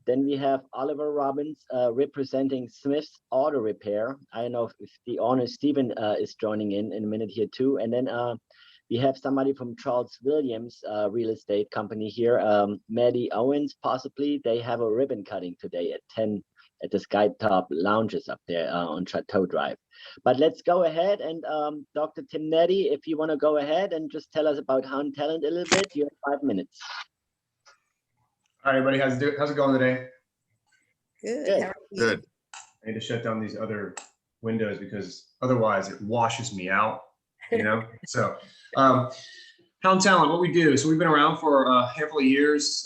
Then we have Oliver Robbins representing Smith's Auto Repair. I don't know if the owner Stephen is joining in a minute here too. And then we have somebody from Charles Williams real estate company here, Maddie Owens possibly. They have a ribbon cutting today at 10 at the Skytop lounges up there on Chateau Drive. But let's go ahead and Dr. Tim Neddy, if you want to go ahead and just tell us about Hound Talent a little bit, you have 5 minutes. All right, everybody, how's it going today? Good. How are you? Good. I need to shut down these other windows because otherwise it washes me out, you know? So, Hound Talent, what we do, so we've been around for a handful of years.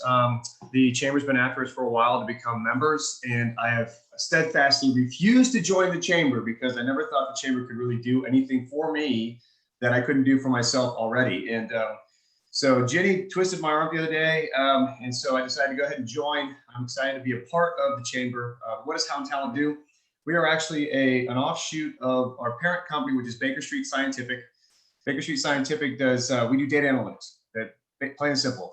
The Chamber's been after us for a while to become members, and I have steadfastly refused to join the Chamber because I never thought the Chamber could really do anything for me that I couldn't do for myself already. And so Jenny twisted my arm the other day, and so I decided to go ahead and join. I'm excited to be a part of the Chamber. What does Hound Talent do? We are actually an offshoot of our parent company, which is Baker Street Scientific. Baker Street Scientific does, we do data analytics, that plain and simple.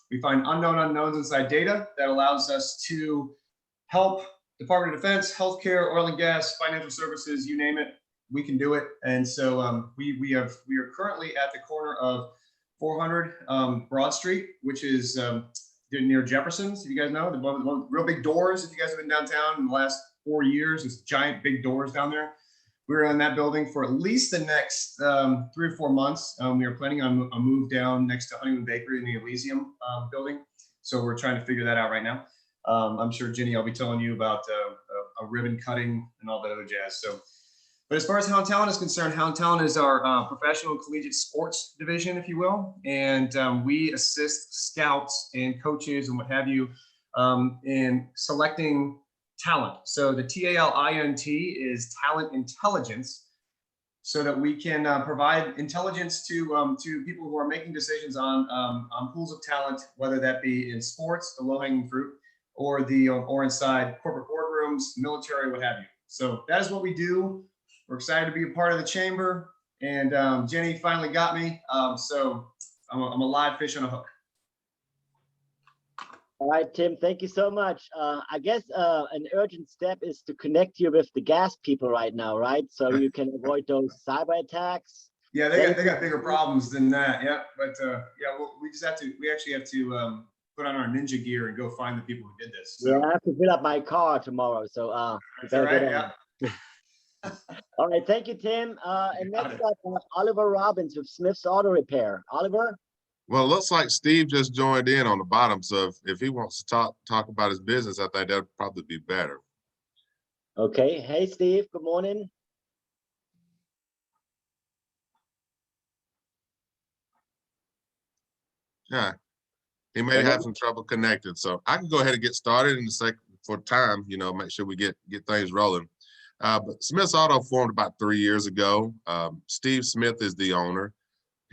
We find unknown unknowns inside data that allows us to help Department of Defense, healthcare, oil and gas, financial services, you name it, we can do it. And so we are currently at the corner of 400 Broad Street, which is near Jefferson's, if you guys know, the one with real big doors. If you guys have been downtown in the last 4 years, it's giant big doors down there. We're in that building for at least the next 3 or 4 months. We are planning on a move down next to Honeymoon Bakery in the Elysium building. So we're trying to figure that out right now. I'm sure, Jenny, I'll be telling you about a ribbon cutting and all that other jazz. So, but as far as Hound Talent is concerned, Hound Talent is our professional collegiate sports division, if you will. And we assist scouts and coaches and what have you in selecting talent. So the TALINT is talent intelligence, so that we can provide intelligence to people who are making decisions on pools of talent, whether that be in sports, the low-hanging fruit, or or inside corporate boardrooms, military, what have you. So that is what we do. We're excited to be a part of the Chamber, and Jenny finally got me. So I'm a live fish on a hook. All right, Tim, thank you so much. I guess an urgent step is to connect you with the gas people right now, right? So you can avoid those cyber attacks. Yeah, they got bigger problems than that. Yeah, but yeah, we actually have to put on our ninja gear and go find the people who did this. So. Yeah, I have to fill up my car tomorrow, so that's all right. Yeah. All right, thank you, Tim. And next up, Oliver Robbins with Smith's Auto Repair. Oliver? Well, it looks like Steve just joined in on the bottom, so if he wants to talk about his business, I think that'd probably be better. Okay. Hey, Steve. Good morning. Yeah, he may have some trouble connecting, so I can go ahead and get started in a second for time. You know, make sure we get things rolling. But Smith's Auto formed about 3 years ago. Steve Smith is the owner.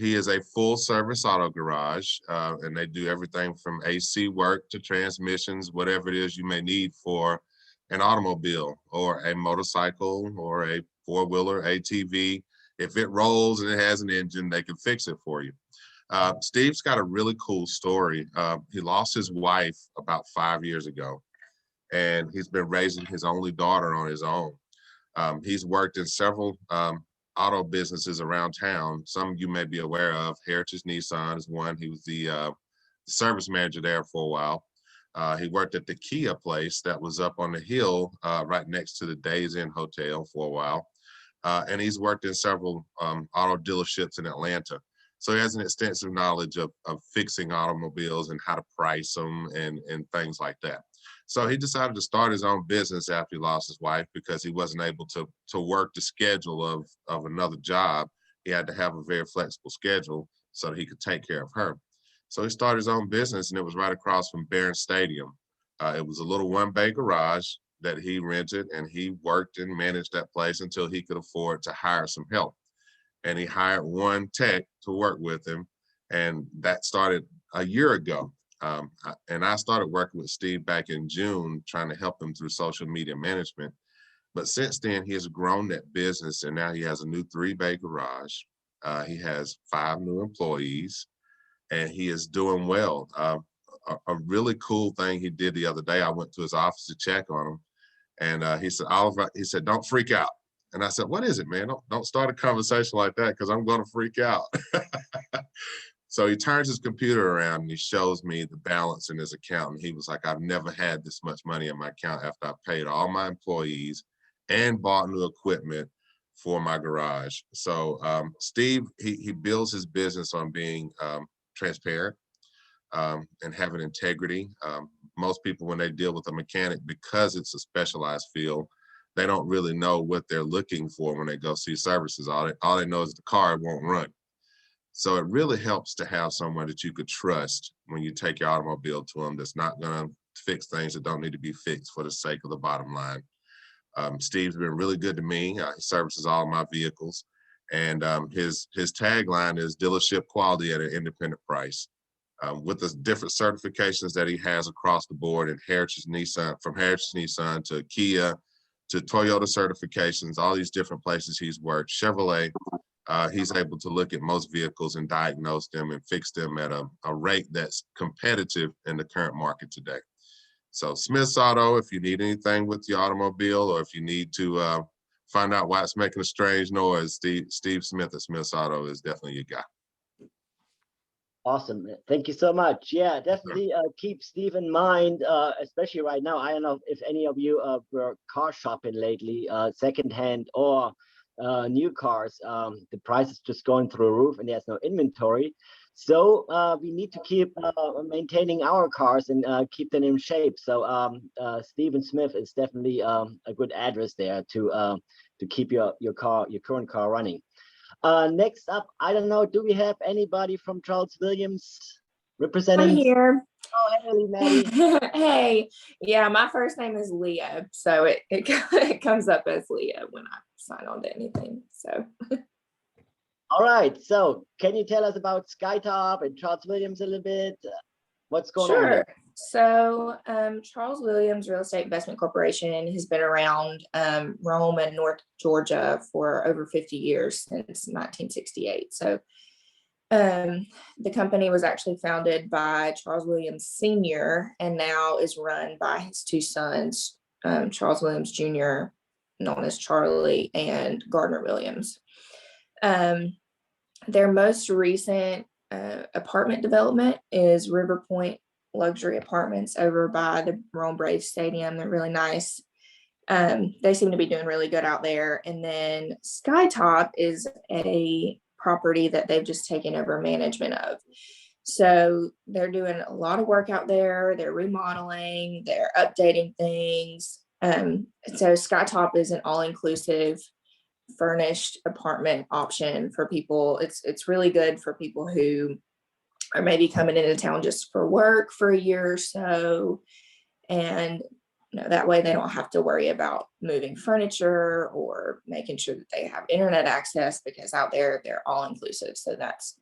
He is a full service auto garage, and they do everything from AC work to transmissions, whatever it is you may need for an automobile or a motorcycle or a four-wheeler ATV. If it rolls and it has an engine, they can fix it for you. Steve's got a really cool story. He lost his wife about 5 years ago, and he's been raising his only daughter on his own. He's worked in several auto businesses around town. Some you may be aware of. Heritage Nissan is one. He was the service manager there for a while. He worked at the Kia place that was up on the hill right next to the Days Inn Hotel for a while. And he's worked in several auto dealerships in Atlanta. So he has an extensive knowledge of fixing automobiles and how to price them and things like that. So he decided to start his own business after he lost his wife because he wasn't able to work the schedule of another job. He had to have a very flexible schedule so that he could take care of her. So he started his own business, and it was right across from Barron Stadium. It was a little one-bay garage that he rented, and he worked and managed that place until he could afford to hire some help. And he hired one tech to work with him, and that started a year ago. And I started working with Steve back in June, trying to help him through social media management. But since then, he has grown that business, and now he has a new 3-bay garage. He has 5 new employees, and he is doing well. a really cool thing he did the other day. I went to his office to check on him, and he said, Oliver, he said, don't freak out. And I said, what is it, man? Don't start a conversation like that, because I'm going to freak out. So he turns his computer around and he shows me the balance in his account. And he was like, I've never had this much money in my account after I paid all my employees and bought new equipment for my garage. So Steve, he builds his business on being transparent and having integrity. Most people, when they deal with a mechanic, because it's a specialized field, they don't really know what they're looking for when they go see services. All they know is the car won't run. So it really helps to have someone that you could trust when you take your automobile to them, that's not going to fix things that don't need to be fixed for the sake of the bottom line. Steve's been really good to me. He services all of my vehicles, and his tagline is dealership quality at an independent price. With the different certifications that he has across the board in Heritage Nissan, from Heritage Nissan to Kia to Toyota certifications, all these different places he's worked, Chevrolet, he's able to look at most vehicles and diagnose them and fix them at a rate that's competitive in the current market today. So Smith's Auto, if you need anything with your automobile, or if you need to find out why it's making a strange noise, Steve Smith at Smith's Auto is definitely your guy. Awesome. Thank you so much. Yeah, definitely keep Steve in mind, especially right now. I don't know if any of you were car shopping lately, secondhand or new cars. The price is just going through the roof and there's no inventory. So we need to keep maintaining our cars and keep them in shape. So Stephen Smith is definitely a good address there to keep your current car running. Next up, I don't know, do we have anybody from Charles Williams representing? I'm here. Oh, hey, Maddie. Hey, yeah, my first name is Leah, so it comes up as Leah when I sign on to anything. So. All right. So, can you tell us about SkyTop and Charles Williams a little bit? What's going on? Sure. So, Charles Williams Real Estate Investment Corporation has been around Rome and North Georgia for over 50 years, since 1968. So, the company was actually founded by Charles Williams Sr. and now is run by his two sons, Charles Williams Jr., known as Charlie, and Gardner Williams. Their most recent apartment development is River Point Luxury Apartments over by the Rome Braves Stadium. They're really nice. They seem to be doing really good out there. And then SkyTop is a property that they've just taken over management of. So they're doing a lot of work out there. They're remodeling, they're updating things. So SkyTop is an all-inclusive furnished apartment option for people. It's really good for people who are maybe coming into town just for work for a year or so, and that way they don't have to worry about moving furniture or making sure that they have internet access, because out there they're all inclusive. So that's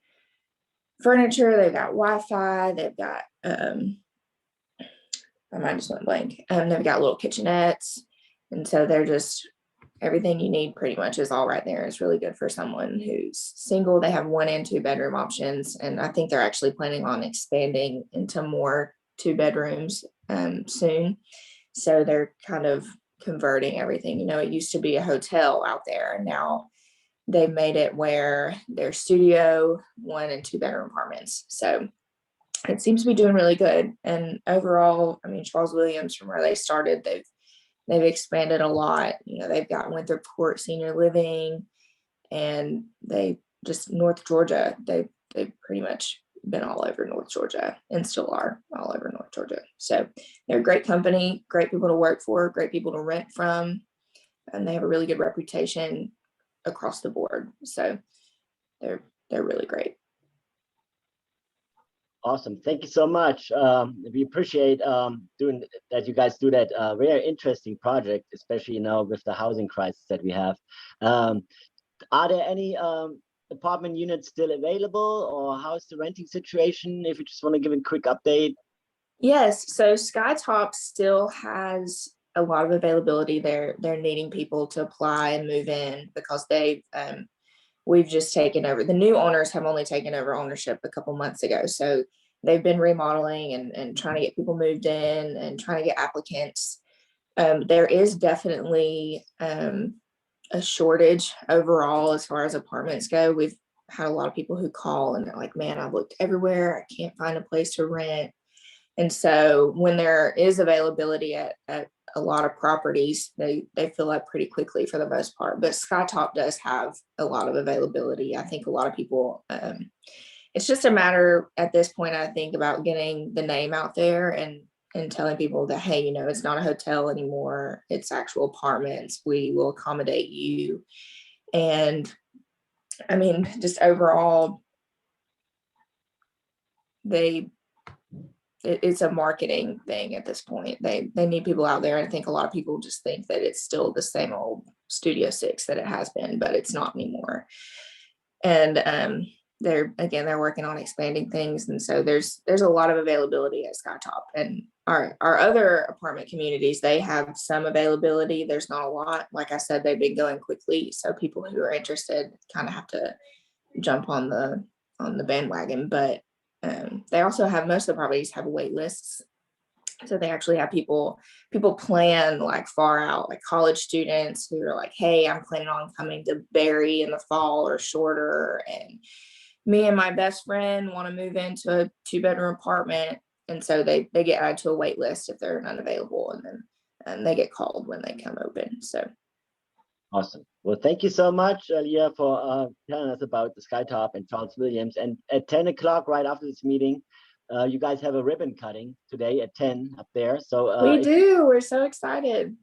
furniture, they've got Wi-Fi, they've got my mind just went blank. They've got little kitchenettes, and so they're just everything you need pretty much is all right there. It's really good for someone who's single. They have 1 and 2 bedroom options, and I think they're actually planning on expanding into more 2 bedrooms soon. So they're kind of converting everything. It used to be a hotel out there, and now they've made it where they're studio, 1 and 2 bedroom apartments. So it seems to be doing really good. And overall, I mean, Charles Williams, from where they started, they've expanded a lot. They've got Winthrop Court Senior Living, and they just North Georgia. They've pretty much been all over North Georgia and still are all over North Georgia. So they're a great company, great people to work for, great people to rent from, and they have a really good reputation across the board. So they're really great. Awesome. Thank you so much. We appreciate doing that. You guys do that very interesting project, especially with the housing crisis that we have. Are there any apartment units still available, or how's the renting situation? If you just want to give a quick update. Yes. So SkyTop still has a lot of availability. They're needing people to apply and move in, because we've just taken over. The new owners have only taken over ownership a couple months ago. So they've been remodeling and trying to get people moved in and trying to get applicants. There is definitely a shortage overall as far as apartments go. We've had a lot of people who call and they're like, man, I've looked everywhere. I can't find a place to rent. And so when there is availability at a lot of properties, they fill up pretty quickly for the most part. But Skytop does have a lot of availability. I think a lot of people, it's just a matter at this point, I think, about getting the name out there and telling people that, hey, you know, it's not a hotel anymore. It's actual apartments. We will accommodate you. And I mean, just overall, it's a marketing thing at this point. They need people out there. I think a lot of people just think that it's still the same old Studio 6 that it has been, but it's not anymore. And they're working on expanding things, and so there's a lot of availability at Skytop. And our other apartment communities, they have some availability. There's not a lot. Like I said, they've been going quickly, so people who are interested kind of have to jump on the bandwagon. But they also have, most of the properties have wait lists. So they actually have people plan like far out, like college students who are like, hey, I'm planning on coming to Barry in the fall or shorter. And me and my best friend want to move into a 2-bedroom apartment. And so they get added to a wait list if they're unavailable, and they get called when they come open. So Awesome. Well, thank you so much, Leah, for telling us about the Skytop and Charles Williams. And at 10 o'clock, right after this meeting, you guys have a ribbon cutting today at 10 up there. So we do. We're so excited.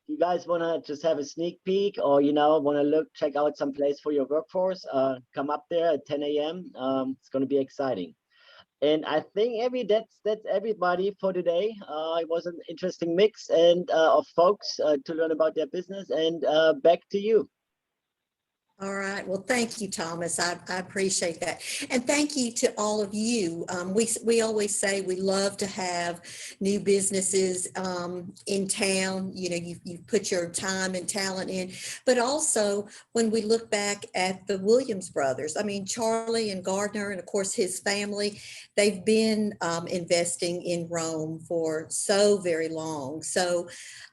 You guys want to just have a sneak peek, or want to check out some place for your workforce, come up there at 10 a.m. It's going to be exciting. And I think that's everybody for today. It was an interesting mix of folks to learn about their business. And back to you. All right. Well, thank you, Thomas. I appreciate that. And thank you to all of you. We always say we love to have new businesses in town. You know, you put your time and talent in, but also when we look back at the Williams brothers, I mean, Charlie and Gardner, and of course his family, they've been investing in Rome for so very long. So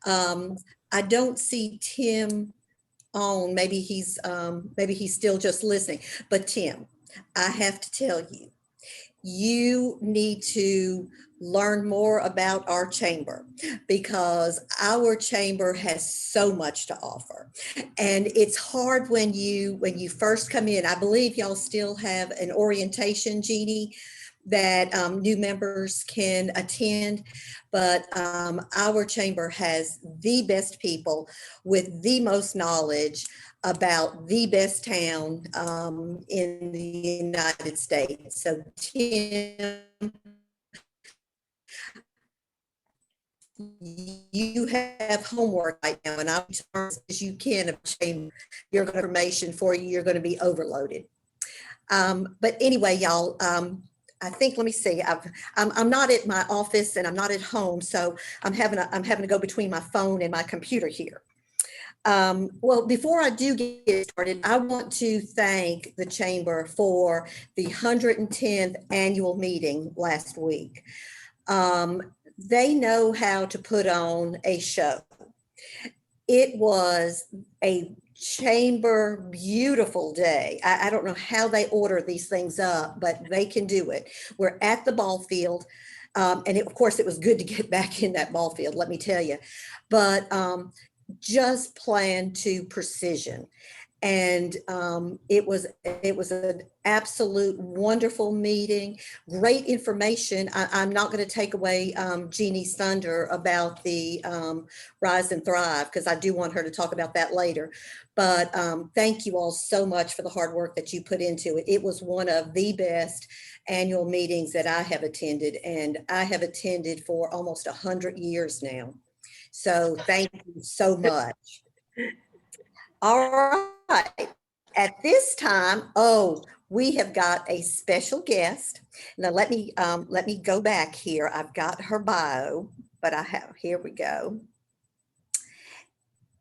I don't see Tim on. Maybe he's still just listening. But Tim, I have to tell you, you need to learn more about our chamber, because our chamber has so much to offer. And it's hard when you first come in. I believe y'all still have an orientation, Jeannie, that new members can attend, but our chamber has the best people with the most knowledge about the best town in the United States. So Tim, you have homework right now, and I'm as you can of chamber your information for you. You're going to be overloaded. But anyway, y'all, I think, let me see, I'm not at my office and I'm not at home, so I'm having to go between my phone and my computer here. Well, before I do get started, I want to thank the Chamber for the 110th annual meeting last week. They know how to put on a show. It was a chamber beautiful day. I don't know how they order these things up, but they can do it. We're at the ball field, and of course it was good to get back in that ball field, let me tell you, but just planned to precision. And it was an absolute wonderful meeting, great information. I'm not going to take away Jeannie's thunder about the Rise and Thrive, because I do want her to talk about that later. But thank you all so much for the hard work that you put into it. It was one of the best annual meetings that I have attended, and I have attended for almost 100 years now. So thank you so much. All right, at this time, we have got a special guest. Now let me go back here. I've got her bio, but here we go.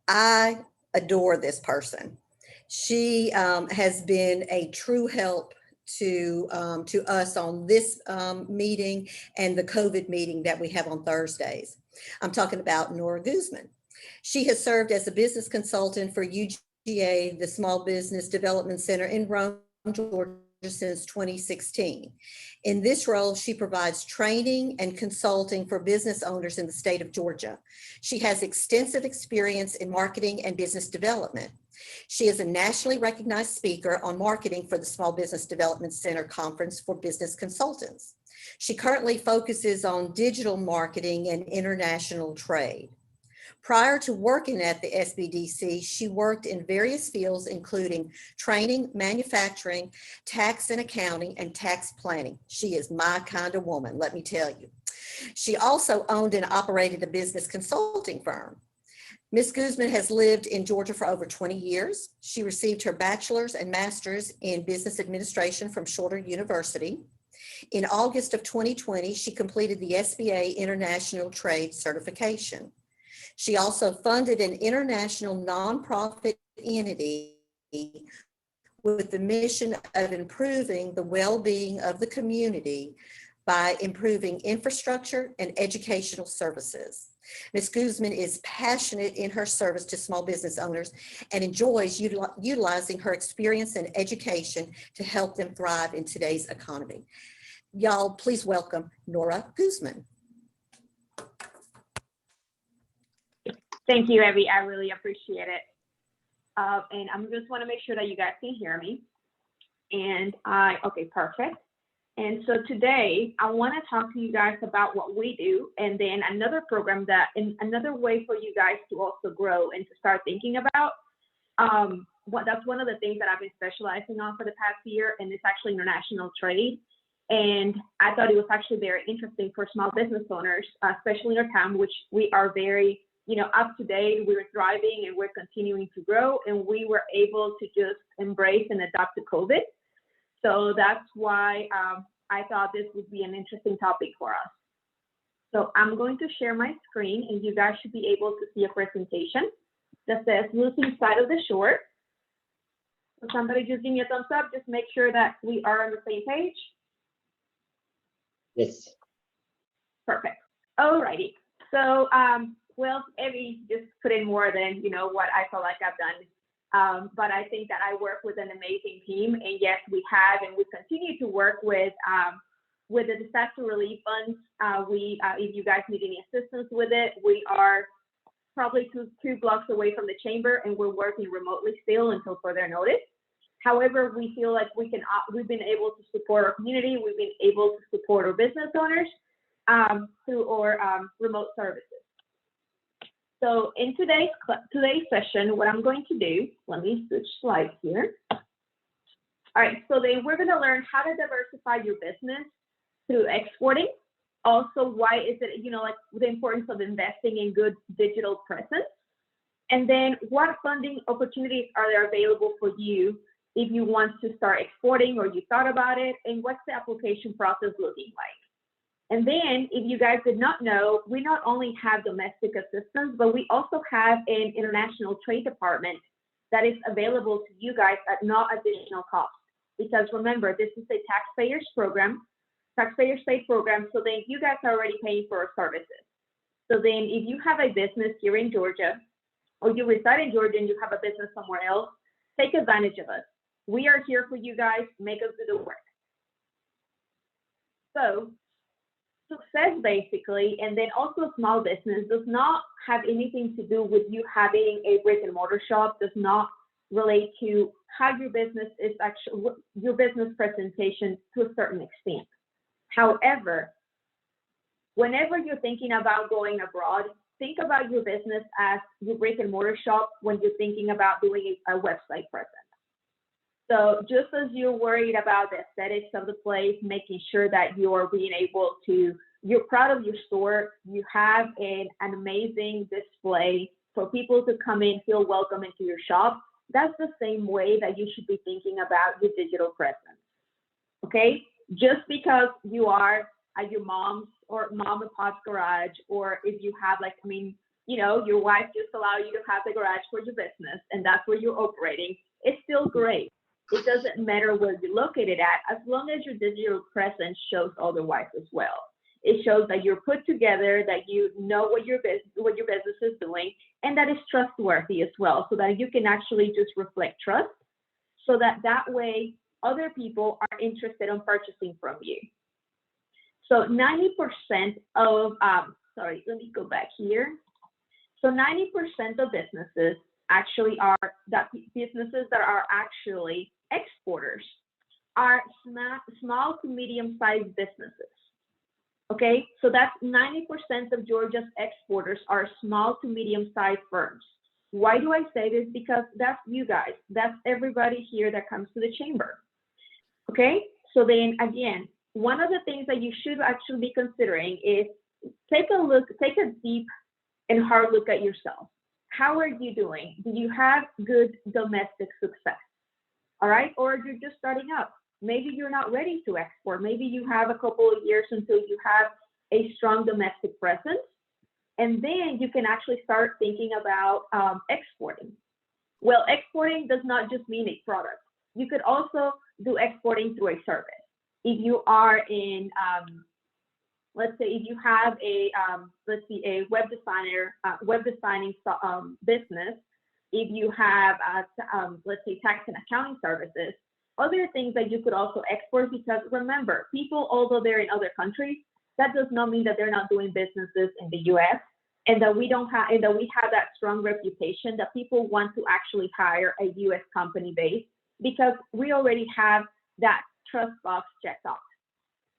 I adore this person. She has been a true help to us on this meeting and the COVID meeting that we have on Thursdays. I'm talking about Nora Guzman. She has served as a business consultant for UGA, the Small Business Development Center in Rome, Georgia, since 2016. In this role, she provides training and consulting for business owners in the state of Georgia. She has extensive experience in marketing and business development. She is a nationally recognized speaker on marketing for the Small Business Development Center Conference for Business Consultants. She currently focuses on digital marketing and international trade. Prior to working at the SBDC, she worked in various fields, including training, manufacturing, tax and accounting, and tax planning. She is my kind of woman, let me tell you. She also owned and operated a business consulting firm. Ms. Guzman has lived in Georgia for over 20 years. She received her bachelor's and master's in business administration from Shorter University. In August of 2020, she completed the SBA International Trade Certification. She also funded an international nonprofit entity with the mission of improving the well-being of the community by improving infrastructure and educational services. Ms. Guzman is passionate in her service to small business owners and enjoys utilizing her experience and education to help them thrive in today's economy. Y'all, please welcome Nora Guzman. Thank you, Abby. I really appreciate it. And I just want to make sure that you guys can hear me. And okay, perfect. And so today I want to talk to you guys about what we do, and then another program another way for you guys to also grow and to start thinking about. That's one of the things that I've been specializing on for the past year, and it's actually international trade. And I thought it was actually very interesting for small business owners, especially in our town, which we are very up to date. We're thriving and we're continuing to grow, and we were able to just embrace and adapt to COVID. So that's why I thought this would be an interesting topic for us. So I'm going to share my screen, and you guys should be able to see a presentation that says losing sight of the shore. So somebody just give me a thumbs up, just make sure that we are on the same page. Yes. Perfect. Alrighty. So, well, Evie just put in more than, what I feel like I've done. But I think that I work with an amazing team, and yes, we have, and we continue to work with the disaster relief funds. If you guys need any assistance with it, we are probably two blocks away from the chamber, and we're working remotely still until further notice. However, we feel like we've been able to support our community. We've been able to support our business owners through our remote services. So in today's session, what I'm going to do, let me switch slides here. All right, so then we're going to learn how to diversify your business through exporting. Also, why is it, like the importance of investing in good digital presence. And then what funding opportunities are there available for you if you want to start exporting or you thought about it, and what's the application process looking like? And then, if you guys did not know, we not only have domestic assistance, but we also have an international trade department that is available to you guys at no additional cost. Because remember, this is a taxpayers paid program, so then you guys are already paying for our services. So then if you have a business here in Georgia, or you reside in Georgia and you have a business somewhere else, take advantage of us. We are here for you guys, make us do the work. So success basically, and then also small business does not have anything to do with you having a brick and mortar shop, does not relate to how your business is actually, your business presentation to a certain extent. However, whenever you're thinking about going abroad, think about your business as your brick and mortar shop when you're thinking about doing a website presence. So just as you're worried about the aesthetics of the place, making sure that you're you're proud of your store, you have an amazing display for people to come in, feel welcome into your shop. That's the same way that you should be thinking about your digital presence, okay? Just because you are at your mom's or mom and pop's garage, or if you have your wife just allow you to have the garage for your business and that's where you're operating, it's still great. It doesn't matter where you're located at, as long as your digital presence shows otherwise as well. It shows that you're put together, that you know what your business is doing, and that it's trustworthy as well, so that you can actually just reflect trust, so that way other people are interested in purchasing from you. So 90% of, sorry, let me go back here. So 90% of businesses actually are, that businesses that are actually exporters are small to medium-sized businesses. Okay, so that's 90% of Georgia's exporters are small to medium-sized firms. Why do I say this? Because that's you guys. That's everybody here that comes to the chamber. Okay, so then again, one of the things that you should actually be considering is take a deep and hard look at yourself. How are you doing? Do you have good domestic success? All right, or you're just starting up. Maybe you're not ready to export. Maybe you have a couple of years until you have a strong domestic presence. And then you can actually start thinking about exporting. Well, exporting does not just mean a product. You could also do exporting through a service. If you are in, let's say, if you have a, a web designer, web designing business, if you have, let's say, tax and accounting services, other things that you could also export, because remember, people, although they're in other countries, that does not mean that they're not doing businesses in the US, and that we don't have, and that we have that strong reputation that people want to actually hire a US company base, because we already have that trust box checked off.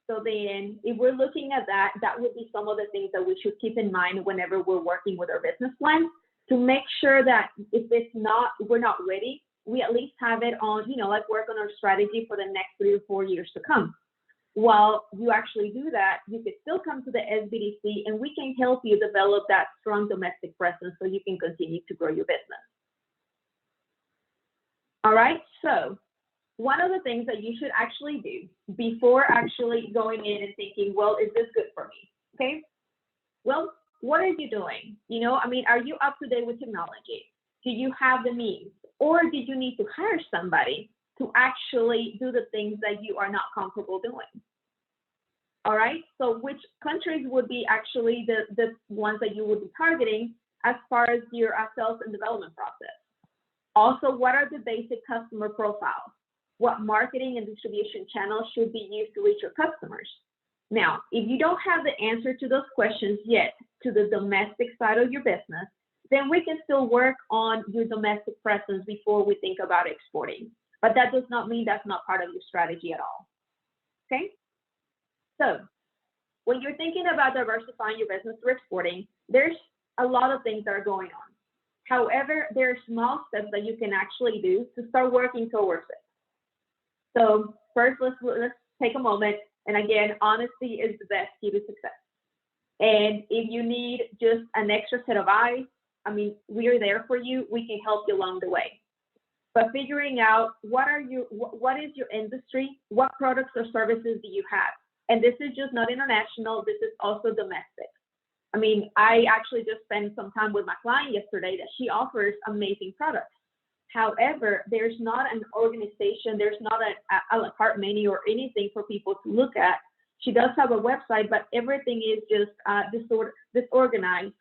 So then if we're looking at that, that would be some of the things that we should keep in mind whenever we're working with our business plan, to make sure that if it's not, we're not ready, we at least have it on, you know, like work on our strategy for the next 3 or 4 years to come. While you actually do that, you could still come to the SBDC and we can help you develop that strong domestic presence so you can continue to grow your business. All right, so one of the things that you should actually do before actually going in and thinking, well, is this good for me? Okay, well, what are you doing? You know, I mean, are you up to date with technology? Do you have the means? Or did you need to hire somebody to actually do the things that you are not comfortable doing? All right, so which countries would be actually the ones that you would be targeting as far as your sales and development process? Also, what are the basic customer profiles? What marketing and distribution channels should be used to reach your customers? Now, if you don't have the answer to those questions yet to the domestic side of your business, then we can still work on your domestic presence before we think about exporting. But that does not mean that's not part of your strategy at all. Okay? So when you're thinking about diversifying your business through exporting, there's a lot of things that are going on. However, there are small steps that you can actually do to start working towards it. So first, let's take a moment. And again, honesty is the best key to success. And if you need just an extra set of eyes, I mean, we are there for you. We can help you along the way. But figuring out what is your industry? What products or services do you have? And this is just not international. This is also domestic. I mean, I actually just spent some time with my client yesterday that she offers amazing products. However, there's not an organization, there's not a la carte menu or anything for people to look at. She does have a website, but everything is just disorganized.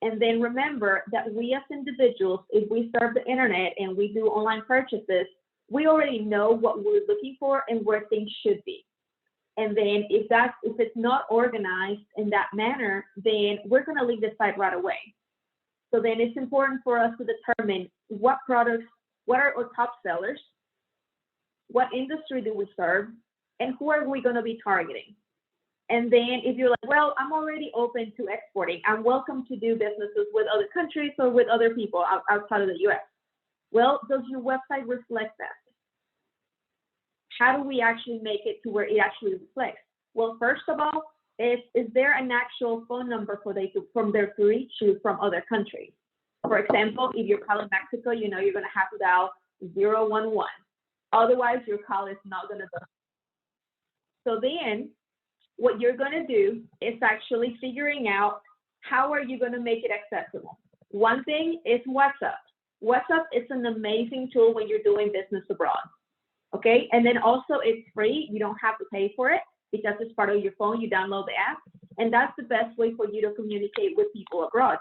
And then remember that we as individuals, if we serve the internet and we do online purchases, we already know what we're looking for and where things should be. And then if it's not organized in that manner, then we're going to leave the site right away. So then it's important for us to determine what products, what are our top sellers, what industry do we serve, and who are we going to be targeting. And then if you're like, well, I'm already open to exporting, I'm welcome to do businesses with other countries or with other people outside of the US. Well, does your website reflect that? How do we actually make it to where it actually reflects? Well, first of all, is there an actual phone number from there to reach you from other countries? For example, if you're calling Mexico, you know you're going to have to dial 011. Otherwise, your call is not going to go. So then what you're going to do is actually figuring out how are you going to make it accessible. One thing is WhatsApp. WhatsApp is an amazing tool when you're doing business abroad. Okay, and then also it's free. You don't have to pay for it because it's part of your phone. You download the app, and that's the best way for you to communicate with people abroad.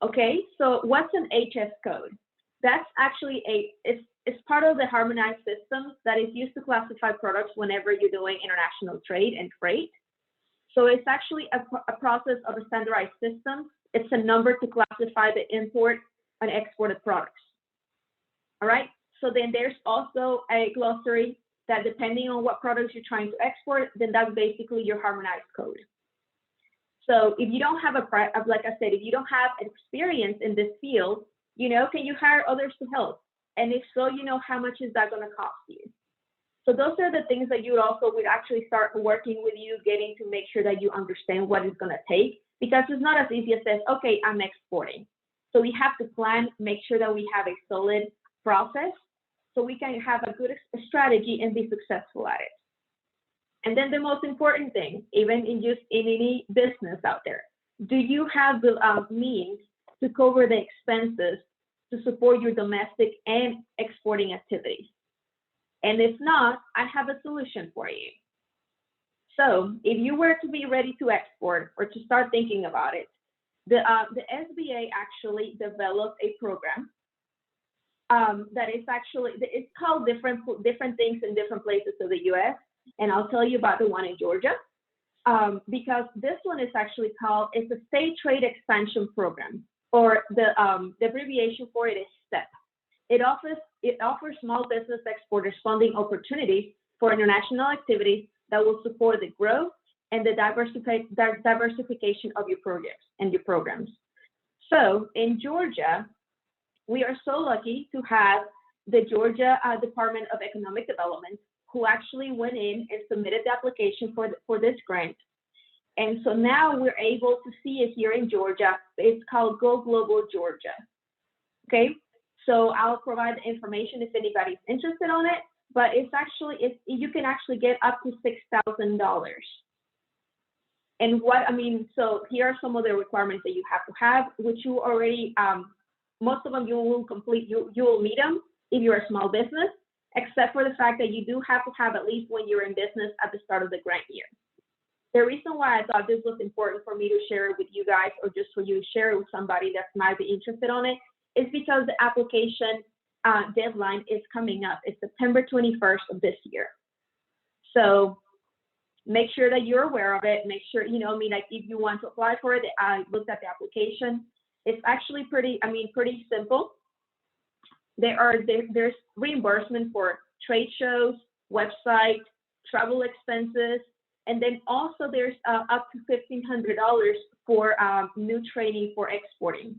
Okay, so what's an HS code? That's actually it's part of the harmonized system that is used to classify products whenever you're doing international trade and freight. So it's actually a process of a standardized system. It's a number to classify the import and exported products. All right, so then there's also a glossary that depending on what products you're trying to export, then that's basically your harmonized code. So if you don't have like I said, if you don't have experience in this field, you know, can you hire others to help? And if so, you know, how much is that going to cost you? So those are the things that you would actually start working with you, getting to make sure that you understand what it's going to take, because it's not as easy as says, okay, I'm exporting. So we have to plan, make sure that we have a solid process so we can have a good strategy and be successful at it. And then the most important thing, even in any business out there, do you have the means to cover the expenses to support your domestic and exporting activities? And if not, I have a solution for you. So if you were to be ready to export or to start thinking about it, the SBA actually developed a program that is actually, it's called different things in different places of the US. And I'll tell you about the one in Georgia, because this one is actually called, it's a State Trade Expansion Program, or the abbreviation for it is STEP. It offers small business exporters funding opportunities for international activities that will support the growth and the diversification of your projects and your programs. So in Georgia, we are so lucky to have the Georgia Department of Economic Development, who actually went in and submitted the application for this grant. And so now we're able to see it here in Georgia. It's called Go Global Georgia. Okay, so I'll provide the information if anybody's interested on it, but you can actually get up to $6,000. And so here are some of the requirements that you have to have, which you already, most of them you will complete, you will meet them if you're a small business, except for the fact that you do have to have at least 1 year in business at the start of the grant year. The reason why I thought this was important for me to share it with you guys, or just for you to share it with somebody that might be interested on it, is because the application deadline is coming up. It's September 21st of this year. So make sure that you're aware of it. Make sure, like if you want to apply for it, I looked at the application. It's actually pretty simple. There's reimbursement for trade shows, website, travel expenses, and then also there's up to $1,500 for new training for exporting.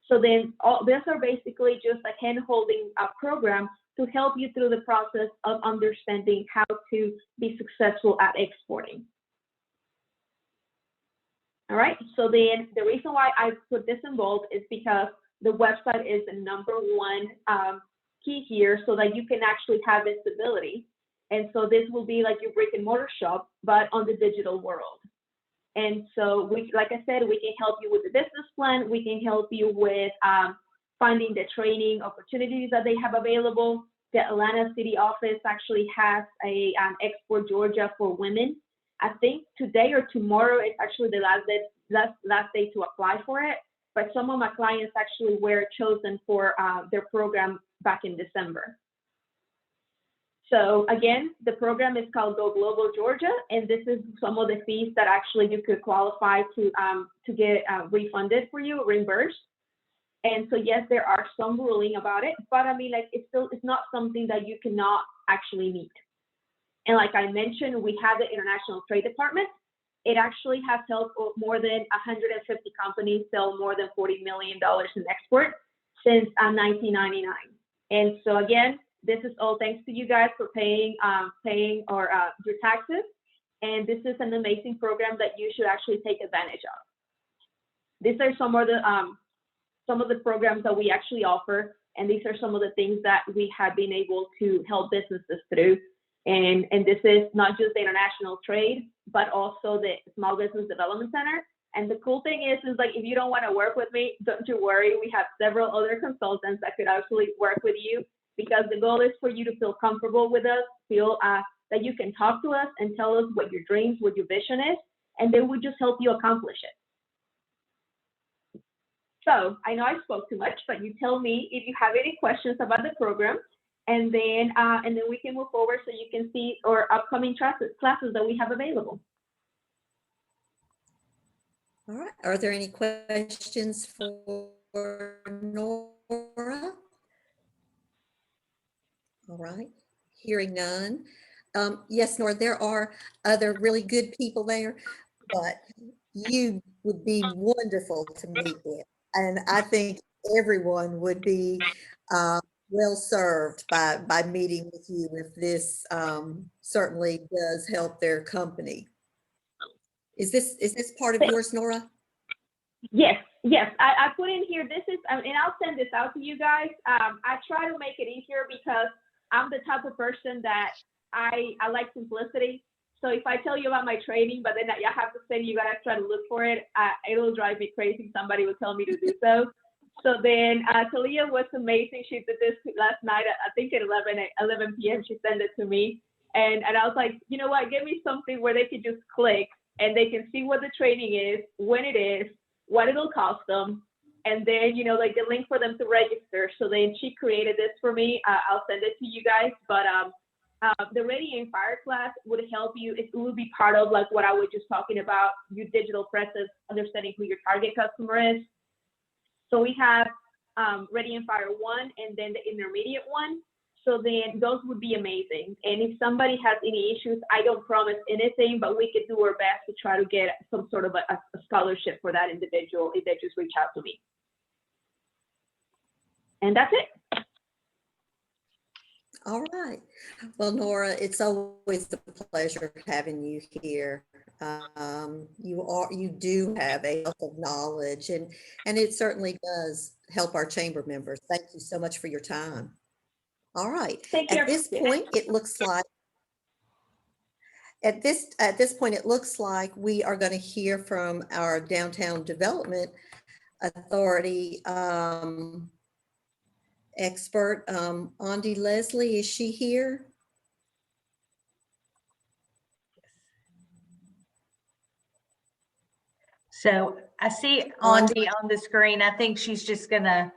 So then these are basically just a hand-holding program to help you through the process of understanding how to be successful at exporting. All right, so then the reason why I put this in bold is because the website is the #1 key here, so that you can actually have visibility. And so this will be like your brick and mortar shop, but on the digital world. And so like I said, we can help you with the business plan. We can help you with finding the training opportunities that they have available. The Atlanta City office actually has a Export Georgia for women. I think today or tomorrow is actually the last day to apply for it. But some of my clients actually were chosen for their program back in December. So again, the program is called Go Global Georgia, and this is some of the fees that actually you could qualify to get refunded for you, reimbursed. And so yes, there are some ruling about it, but it's not something that you cannot actually meet. And like I mentioned, we have the International Trade Department. It actually has helped more than 150 companies sell more than $40 million in export since 1999. And so again, this is all thanks to you guys for paying your taxes. And this is an amazing program that you should actually take advantage of. These are some of the programs that we actually offer. And these are some of the things that we have been able to help businesses through. And this is not just the international trade, but also the Small Business Development Center. And the cool thing is like, if you don't want to work with me, don't you worry. We have several other consultants that could actually work with you because the goal is for you to feel comfortable with us, feel that you can talk to us and tell us what your dreams, what your vision is, and then we just help you accomplish it. So I know I spoke too much, but you tell me if you have any questions about the program, and then we can move forward so you can see our upcoming classes that we have available. All right. Are there any questions for Nora? All right. Hearing none. Yes, Nora, there are other really good people there, but you would be wonderful to meet with. And I think everyone would be well served by meeting with you if this certainly does help their company. Is this part of yours, Nora? Yes, I put in here, this is, and I'll send this out to you guys. I try to make it easier because I'm the type of person that I like simplicity. So if I tell you about my training, but then I have to say you gotta try to look for it, it'll drive me crazy. Somebody will tell me to do so. So then Talia was amazing. She did this last night, I think at 11 p.m. She sent it to me. And I was like, you know what, give me something where they can just click and they can see what the training is, when it is, what it'll cost them, and then, you know, like the link for them to register. So then she created this for me. I'll send it to you guys. But the Radiant Fire class would help you. It would be part of like what I was just talking about, your digital presence, understanding who your target customer is. So we have Radiant Fire 1 and then the intermediate one. So then those would be amazing. And if somebody has any issues, I don't promise anything, but we could do our best to try to get some sort of a scholarship for that individual if they just reach out to me. And that's it. All right. Well, Nora, it's always a pleasure having you here. You do have a wealth of knowledge, and it certainly does help our chamber members. Thank you so much for your time. All right. Thank you. At this point, it looks like we are going to hear from our Downtown Development Authority expert, Andi Leslie. Is she here? So I see Andi on the screen. I think she's just gonna.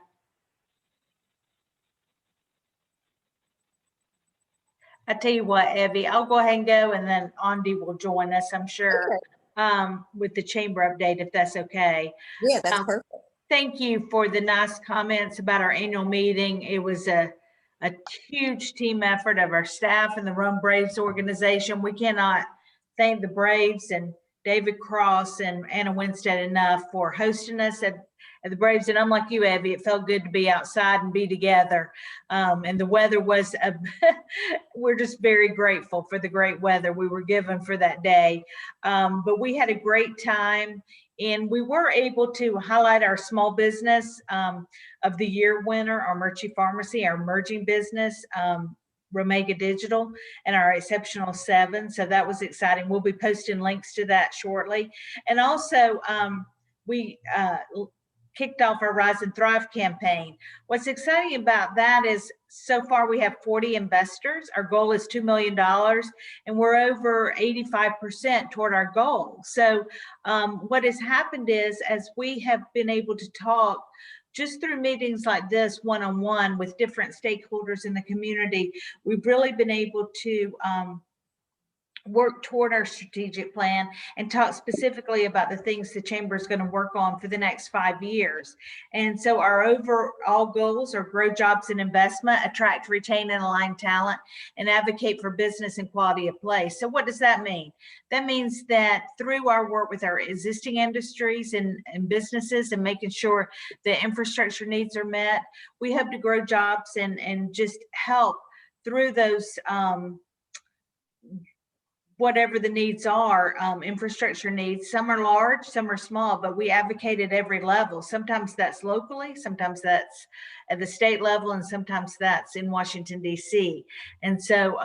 I tell you what, Evie, I'll go ahead and go, and then Andi will join us, I'm sure, with the chamber update, if that's okay. Yeah, that's perfect. Thank you for the nice comments about our annual meeting. It was a huge team effort of our staff and the Rome Braves organization. We cannot thank the Braves and David Cross and Anna Winstead enough for hosting us at the Braves. And I'm like you, Evie, it felt good to be outside and be together. And the weather was, we're just very grateful for the great weather we were given for that day. But we had a great time, and we were able to highlight our small business of the year winner, our Murchie Pharmacy, our emerging business, Romega Digital, and our Exceptional 7. So that was exciting. We'll be posting links to that shortly. And also we kicked off our Rise and Thrive campaign. What's exciting about that is so far we have 40 investors. Our goal is $2 million, and we're over 85% toward our goal. So what has happened is, as we have been able to talk just through meetings like this one-on-one with different stakeholders in the community, we've really been able to work toward our strategic plan and talk specifically about the things the chamber is going to work on for the next 5 years. And so our overall goals are grow jobs and investment, attract, retain, and align talent, and advocate for business and quality of place. So what does that mean? That means that through our work with our existing industries and businesses and making sure the infrastructure needs are met, we hope to grow jobs and just help through those whatever the needs are, infrastructure needs. Some are large, some are small, but we advocate at every level. Sometimes that's locally, sometimes that's at the state level, and sometimes that's in Washington, D.C. And so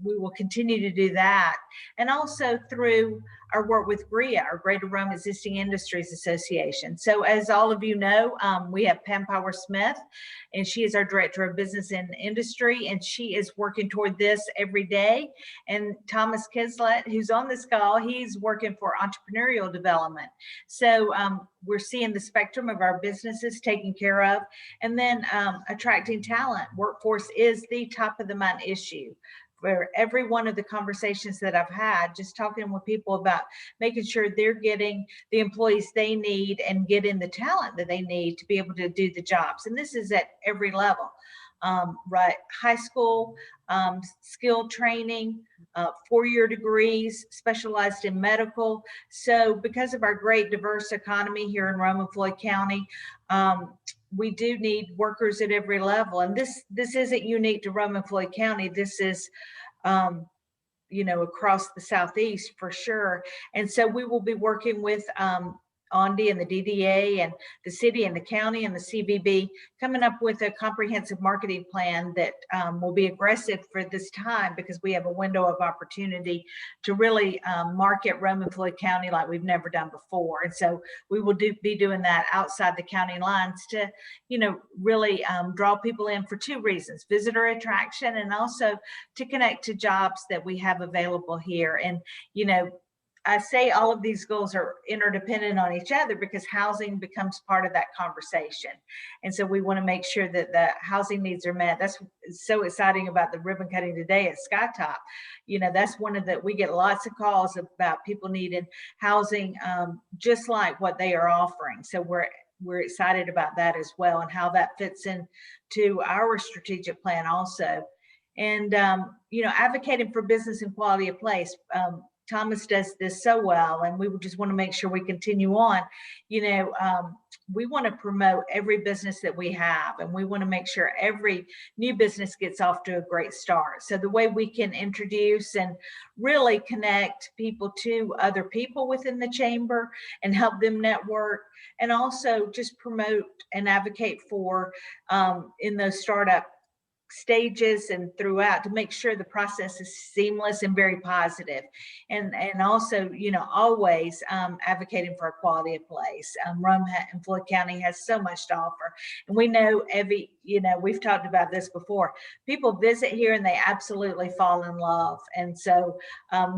we will continue to do that. And also through our work with GRIA, our Greater Rome Existing Industries Association. So as all of you know, we have Pam Power Smith, and she is our Director of Business and Industry, and she is working toward this every day. And Thomas Kislett, who's on this call, he's working for entrepreneurial development. So we're seeing the spectrum of our businesses taken care of. And then attracting talent. Workforce is the top of the mind issue. For every one of the conversations that I've had, just talking with people about making sure they're getting the employees they need and getting the talent that they need to be able to do the jobs. And this is at every level, right? High school, skill training, 4-year degrees, specialized in medical. So because of our great diverse economy here in Rome and Floyd County, we do need workers at every level. And this isn't unique to Rome and Floyd County. This is, you know, across the Southeast for sure. And so we will be working with ONDI and the DDA and the city and the county and the CVB, coming up with a comprehensive marketing plan that will be aggressive for this time, because we have a window of opportunity to really market Rome and Floyd County like we've never done before. And so we will be doing that outside the county lines to, you know, really draw people in for 2 reasons: visitor attraction, and also to connect to jobs that we have available here. And, you know, I say all of these goals are interdependent on each other because housing becomes part of that conversation. And so we want to make sure that the housing needs are met. That's so exciting about the ribbon cutting today at Skytop. You know, that's one of the, we get lots of calls about people needing housing just like what they are offering. So we're excited about that as well, and how that fits in to our strategic plan also. And, you know, advocating for business and quality of place. Thomas does this so well, and we just want to make sure we continue on. You know, we want to promote every business that we have, and we want to make sure every new business gets off to a great start. So the way we can introduce and really connect people to other people within the chamber and help them network, and also just promote and advocate for in those startup stages and throughout, to make sure the process is seamless and very positive. And also, you know, always advocating for a quality of place. Rome and Floyd County has so much to offer. And we know you know, we've talked about this before. People visit here and they absolutely fall in love. And so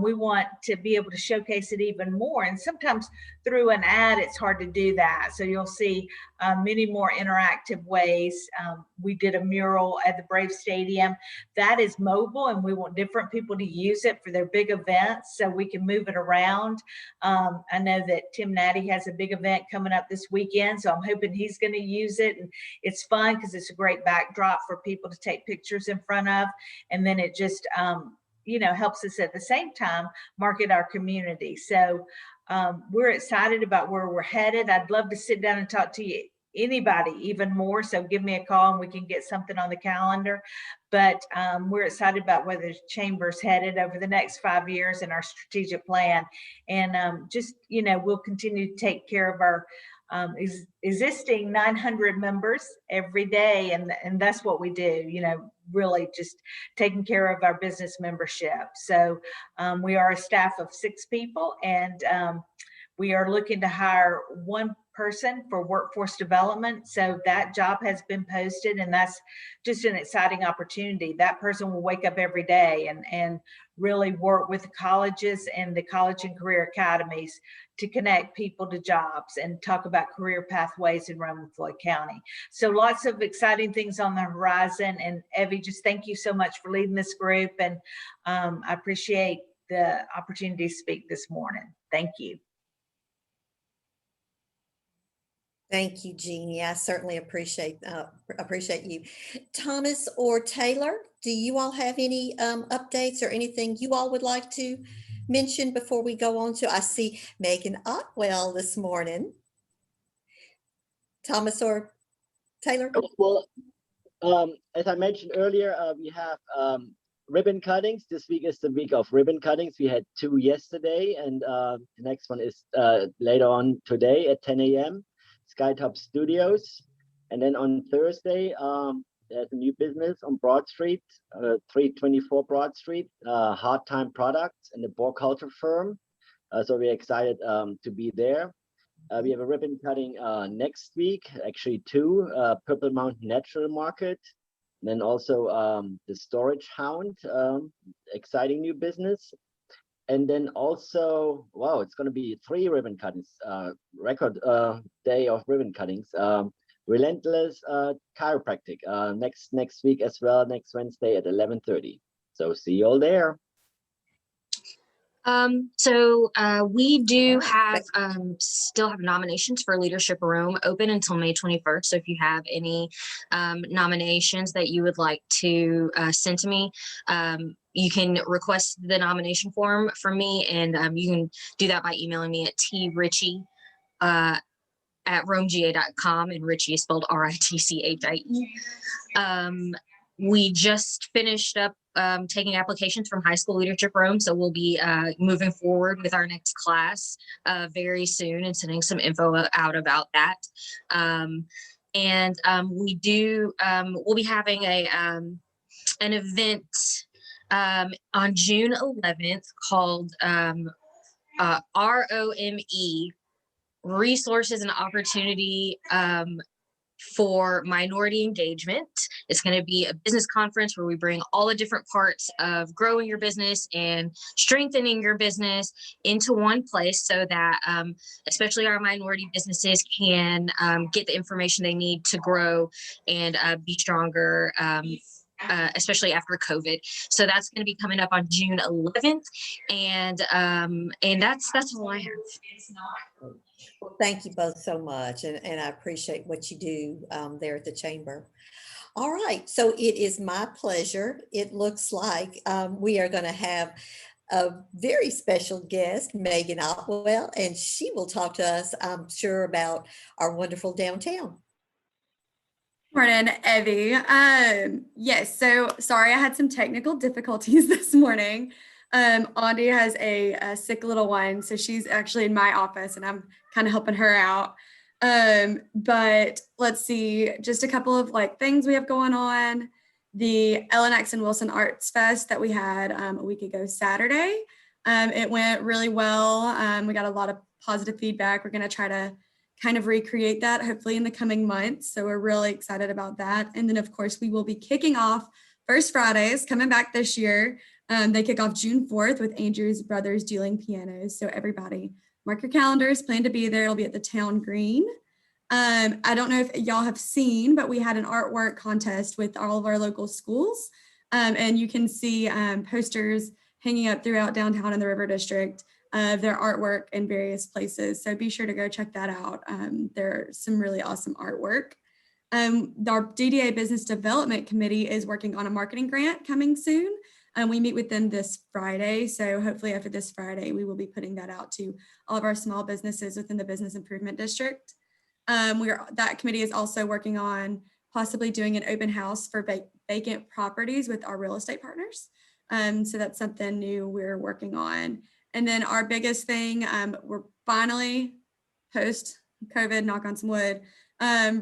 we want to be able to showcase it even more. And sometimes through an ad, it's hard to do that. So you'll see many more interactive ways. We did a mural at the Brave Stadium that is mobile, and we want different people to use it for their big events so we can move it around. I know that Tim Natty has a big event coming up this weekend, so I'm hoping he's going to use it. And it's fun because it's a great backdrop for people to take pictures in front of, and then it just you know, helps us at the same time market our community. So we're excited about where we're headed. I'd love to sit down and talk to you, anybody, even more. So give me a call and we can get something on the calendar. But we're excited about where the chamber's headed over the next 5 years and our strategic plan. And just, you know, we'll continue to take care of our existing 900 members every day. And that's what we do, you know, really just taking care of our business membership. So we are a staff of 6 people, and we are looking to hire 1 person for workforce development. So that job has been posted, and that's just an exciting opportunity. That person will wake up every day and really work with the colleges and the college and career academies to connect people to jobs and talk about career pathways in Rome and Floyd County. So lots of exciting things on the horizon. And Evie, just thank you so much for leading this group. And I appreciate the opportunity to speak this morning. Thank you. Thank you, Jeannie. I certainly appreciate you. Thomas or Taylor, do you all have any updates or anything you all would like to mention before we go on to, I see Megan Otwell this morning. Thomas or Taylor? Well, as I mentioned earlier, we have ribbon cuttings. This week is the week of ribbon cuttings. We had 2 yesterday, and the next one is later on today at 10 a.m. Skytop Studios. And then on Thursday, there's a new business on Broad Street, 324 Broad Street, Hard Time Products and the Borg Culture Firm. So we're excited to be there. We have a ribbon cutting next week, actually two, Purple Mountain Natural Market, then also the Storage Hound, exciting new business. And then also, wow, it's going to be 3 ribbon cuttings, record day of ribbon cuttings. Relentless Chiropractic next week as well, next Wednesday at 11:30. So see you all there. We do have still have nominations for Leadership Room open until May 21st. So if you have any nominations that you would like to send to me, you can request the nomination form from me, and you can do that by emailing me at tritchie at romega.com, and Ritchie is spelled RITCHIE. We just finished up taking applications from high school leadership room. So we'll be moving forward with our next class very soon and sending some info out about that. We'll be having an event on June 11th called ROME, Resources and Opportunity for Minority Engagement. It's going to be a business conference where we bring all the different parts of growing your business and strengthening your business into one place so that especially our minority businesses can get the information they need to grow and be stronger, especially after COVID. So that's going to be coming up on June 11th. And that's all I have. Well, thank you both so much. And I appreciate what you do there at the chamber. All right. So it is my pleasure. It looks like we are going to have a very special guest, Megan Otwell, and she will talk to us, I'm sure, about our wonderful downtown. Morning, Evie. Yes, so sorry I had some technical difficulties this morning. Auntie has a sick little one, so she's actually in my office and I'm kind of helping her out. But let's see, just a couple of things we have going on. The Ellen X and Wilson Arts Fest that we had a week ago Saturday. It went really well. We got a lot of positive feedback. We're going to try to kind of recreate that hopefully in the coming months. So we're really excited about that. And then of course we will be kicking off First Fridays coming back this year. They kick off June 4th with Andrews Brothers Dueling Pianos. So everybody mark your calendars, plan to be there. It'll be at the Town Green. I don't know if y'all have seen, but we had an artwork contest with all of our local schools. And you can see posters hanging up throughout downtown in the River District of their artwork in various places. So be sure to go check that out. There's some really awesome artwork. Our DDA Business Development Committee is working on a marketing grant coming soon. We meet with them this Friday. So hopefully after this Friday, we will be putting that out to all of our small businesses within the Business Improvement District. That committee is also working on possibly doing an open house for vacant properties with our real estate partners. So that's something new we're working on. And then our biggest thing, we're finally post-COVID, knock on some wood,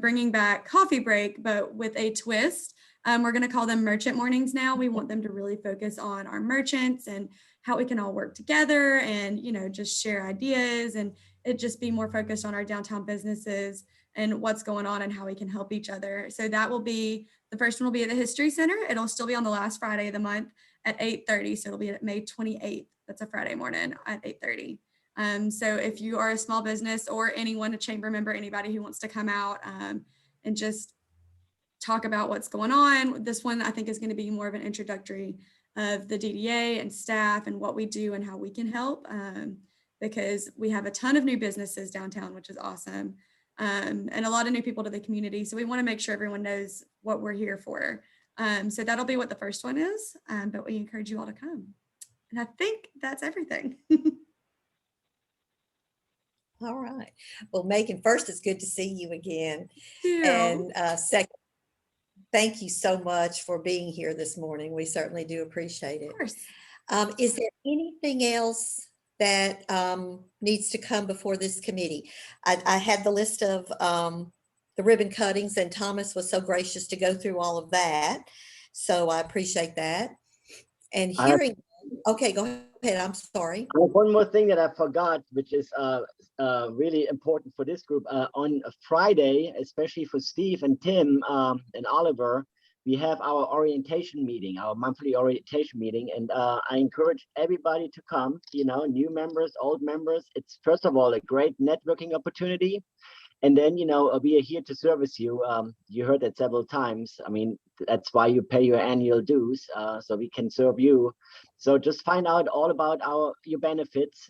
bringing back Coffee Break, but with a twist. We're going to call them Merchant Mornings now. We want them to really focus on our merchants and how we can all work together and, just share ideas and it just be more focused on our downtown businesses and what's going on and how we can help each other. So that will be, the first one will be at the History Center. It'll still be on the last Friday of the month at 8:30. So it'll be at May 28th. That's a Friday morning at 8:30. So if you are a small business or anyone, a chamber member, anybody who wants to come out and just talk about what's going on, this one I think is going to be more of an introductory of the DDA and staff and what we do and how we can help, because we have a ton of new businesses downtown, which is awesome, and a lot of new people to the community. So we want to make sure everyone knows what we're here for. So that'll be what the first one is, but we encourage you all to come. And I think that's everything. All right. Well, Megan, first, it's good to see you again. Yeah. And second, thank you so much for being here this morning. We certainly do appreciate it. Of course. Is there anything else that needs to come before this committee? I had the list of the ribbon cuttings, and Thomas was so gracious to go through all of that. So I appreciate that. And hearing, okay, go ahead, I'm sorry. One more thing that I forgot, which is really important for this group. On a Friday, especially for Steve and Tim and Oliver, we have our orientation meeting, our monthly orientation meeting, and I encourage everybody to come. You know, new members, old members. It's first of all a great networking opportunity. And then, you know, we are here to service you. You heard that several times. I mean, that's why you pay your annual dues, so we can serve you. So just find out all about your benefits,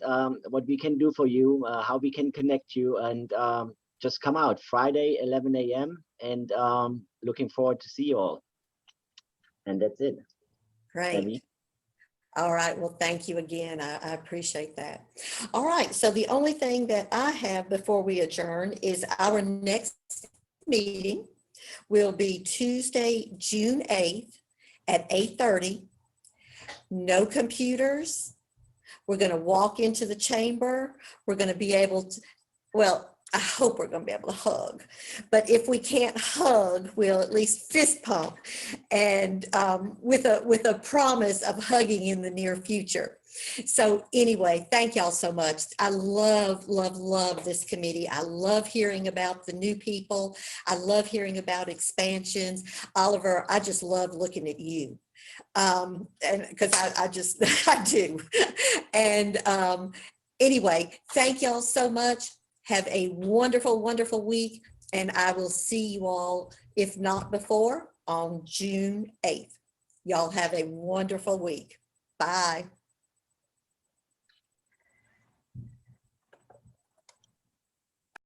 what we can do for you, how we can connect you, and just come out Friday, 11 a.m. And looking forward to see you all. And that's it. Great. Abby? All right. Well, thank you again. I appreciate that. All right. So the only thing that I have before we adjourn is our next meeting will be Tuesday, June 8th at 8:30. No computers. We're going to walk into the chamber. We're going to be able to, well, I hope we're going to be able to hug, but if we can't hug, we'll at least fist pump, and with a promise of hugging in the near future. So anyway, thank y'all so much. I love this committee. I love hearing about the new people. I love hearing about expansions. Oliver, I just love looking at you. And because I do. And anyway, thank y'all so much. Have a wonderful, wonderful week, and I will see you all, if not before, on June 8th. Y'all have a wonderful week. Bye.